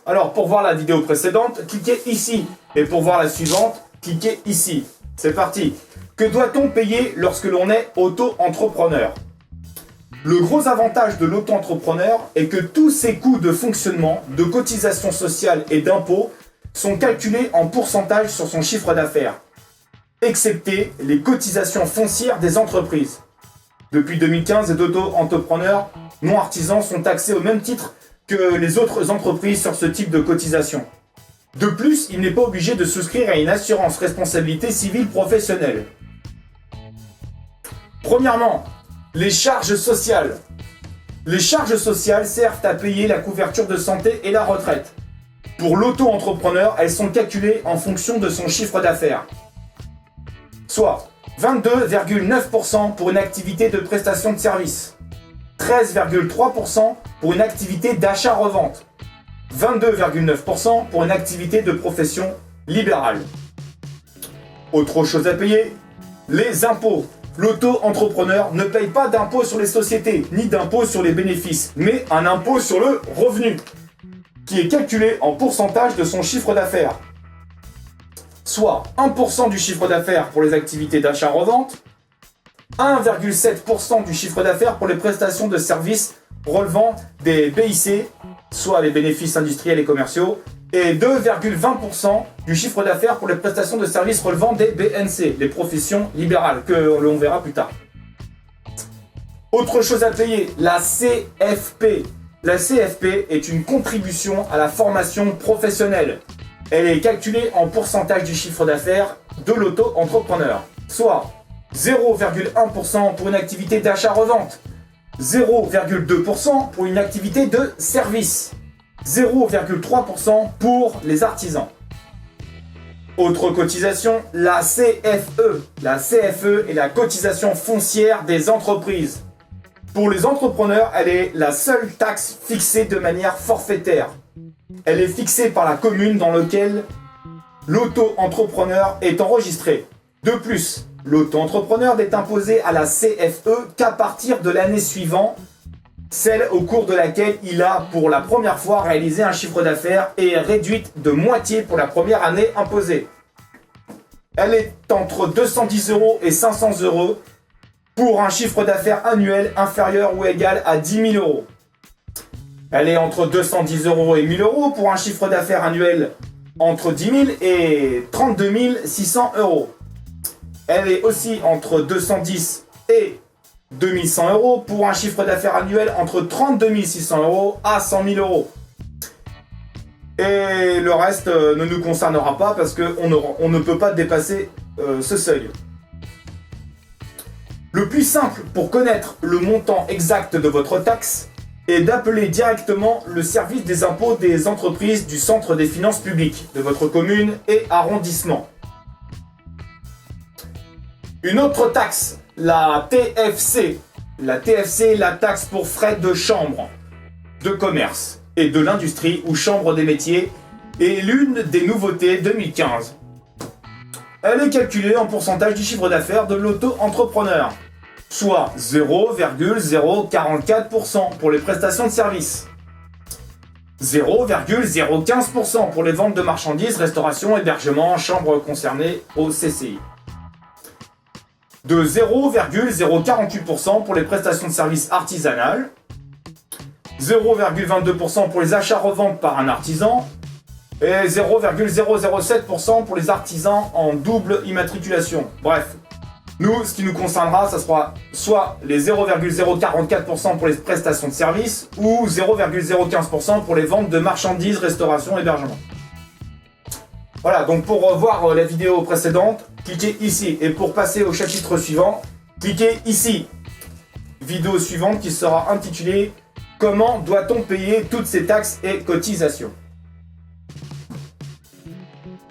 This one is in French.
Alors, pour voir la vidéo précédente, cliquez ici. Et pour voir la suivante, cliquez ici. C'est parti. Que doit-on payer lorsque l'on est auto-entrepreneur? Le gros avantage de l'auto-entrepreneur est que tous ses coûts de fonctionnement, de cotisations sociales et d'impôts sont calculés en pourcentage sur son chiffre d'affaires, excepté les cotisations foncières des entreprises. Depuis 2015, les auto-entrepreneurs non artisans sont taxés au même titre que les autres entreprises sur ce type de cotisation. De plus, il n'est pas obligé de souscrire à une assurance responsabilité civile professionnelle. Premièrement, les charges sociales. Les charges sociales servent à payer la couverture de santé et la retraite. Pour l'auto-entrepreneur, elles sont calculées en fonction de son chiffre d'affaires. Soit 22,9% pour une activité de prestation de service, 13,3% pour une activité d'achat-revente, 22,9% pour une activité de profession libérale. Autre chose à payer, les impôts. L'auto-entrepreneur ne paye pas d'impôt sur les sociétés, ni d'impôt sur les bénéfices, mais un impôt sur le revenu, qui est calculé en pourcentage de son chiffre d'affaires. Soit 1% du chiffre d'affaires pour les activités d'achat-revente, 1,7% du chiffre d'affaires pour les prestations de services relevant des BIC, soit les bénéfices industriels et commerciaux, et 2,20% du chiffre d'affaires pour les prestations de services relevant des BNC, les professions libérales, que l'on verra plus tard. Autre chose à payer, la CFP. La CFP est une contribution à la formation professionnelle. Elle est calculée en pourcentage du chiffre d'affaires de l'auto-entrepreneur, soit 0,1% pour une activité d'achat-revente, 0,2% pour une activité de service, 0,3% pour les artisans. Autre cotisation, la CFE. La CFE est la cotisation foncière des entreprises. Pour les entrepreneurs, elle est la seule taxe fixée de manière forfaitaire. Elle est fixée par la commune dans laquelle l'auto-entrepreneur est enregistré. De plus, l'auto-entrepreneur n'est imposé à la CFE qu'à partir de l'année suivante, celle au cours de laquelle il a pour la première fois réalisé un chiffre d'affaires et est réduite de moitié pour la première année imposée. Elle est entre 210 € et 500 € pour un chiffre d'affaires annuel inférieur ou égal à 10 000 €. Elle est entre 210 € et 1 000 € pour un chiffre d'affaires annuel entre 10 000 et 32 600 €. Elle est aussi entre 210 et 2100 € pour un chiffre d'affaires annuel entre 32 600 € à 100 000 €. Et le reste ne nous concernera pas parce qu'on ne peut pas dépasser ce seuil. Le plus simple pour connaître le montant exact de votre taxe est d'appeler directement le service des impôts des entreprises du centre des finances publiques de votre commune et arrondissement. Une autre taxe, la TFC. La TFC, la taxe pour frais de chambre, de commerce et de l'industrie ou chambre des métiers, est l'une des nouveautés 2015. Elle est calculée en pourcentage du chiffre d'affaires de l'auto-entrepreneur, soit 0,044% pour les prestations de services, 0,015% pour les ventes de marchandises, restauration, hébergement, chambres concernées au CCI, de 0,048% pour les prestations de services artisanales, 0,22% pour les achats-reventes par un artisan et 0,007% pour les artisans en double immatriculation. Bref, nous, ce qui nous concernera, ça sera soit les 0,044% pour les prestations de services ou 0,015% pour les ventes de marchandises, restauration, hébergement. Voilà, donc pour voir la vidéo précédente, cliquez ici. Et pour passer au chapitre suivant, cliquez ici. Vidéo suivante qui sera intitulée « Comment doit-on payer toutes ces taxes et cotisations ?»